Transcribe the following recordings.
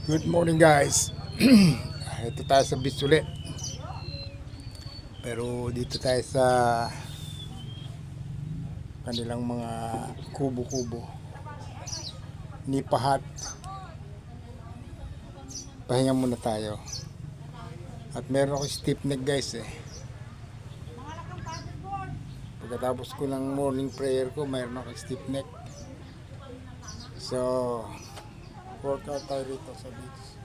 Good morning guys. Ito tayo sa beach ulit. Pero dito tayo sa kanilang mga kubo-kubo. Nipahat. Pahinga muna tayo. At meron ako stiff neck guys eh. Pagkatapos ko ng morning prayer ko, mayroon ako stiff neck. So, workout tayo rito sa beach.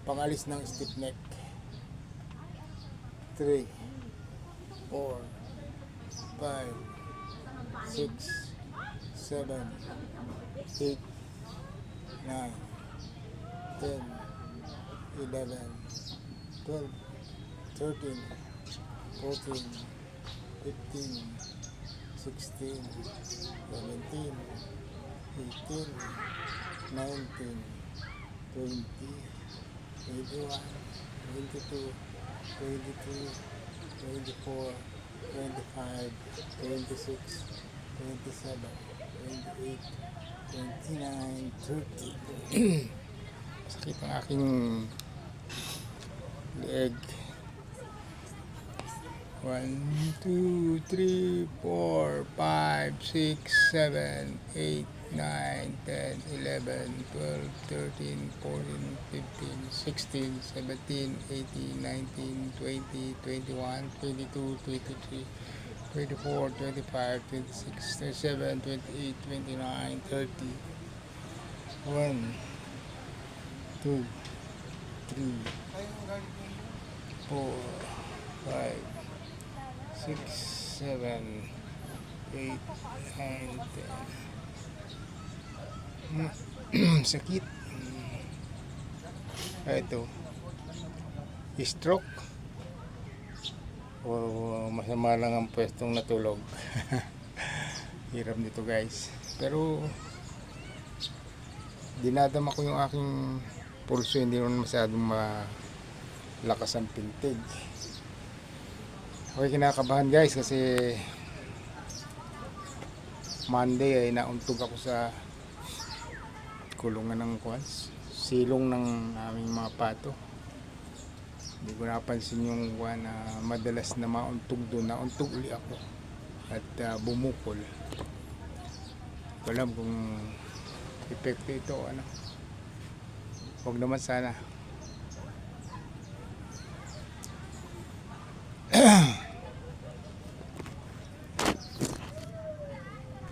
Pangalis ng stiff neck. 3 4 5 6 7 8 9 10 11 12 13 14 15 16 17 18 19 20 21 22 23 24 25 26 27 28 29 30. Sakit ang aking leg. 1 2 3 4 5 6 7 8 9, 10, 11, 12, 13, 14, 15, 16, 17, 18, 19, 20, 21, 22, 23, 24, 25, 26, 27, 28, 29, 30. 1, 2, 3, 4, 5, 6, 7, 8, 9, 10. Sakit. Ito stroke o masama lang ang pwestong natulog. Hirap nito guys, pero dinadama ko yung aking pulso, hindi naman masyadong malakas ang pintig. Okay, kinakabahan guys kasi Monday ay nauntog ako sa kulungan ng silong ng aming mga pato. Hindi ko napansin yung na madalas na mauntog doon. Nauntog uli ako at bumukol. Hindi ko alam kung epekto ito o ano. Huwag naman sana.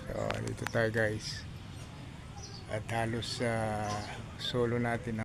So dito tayo guys. At halos solo natin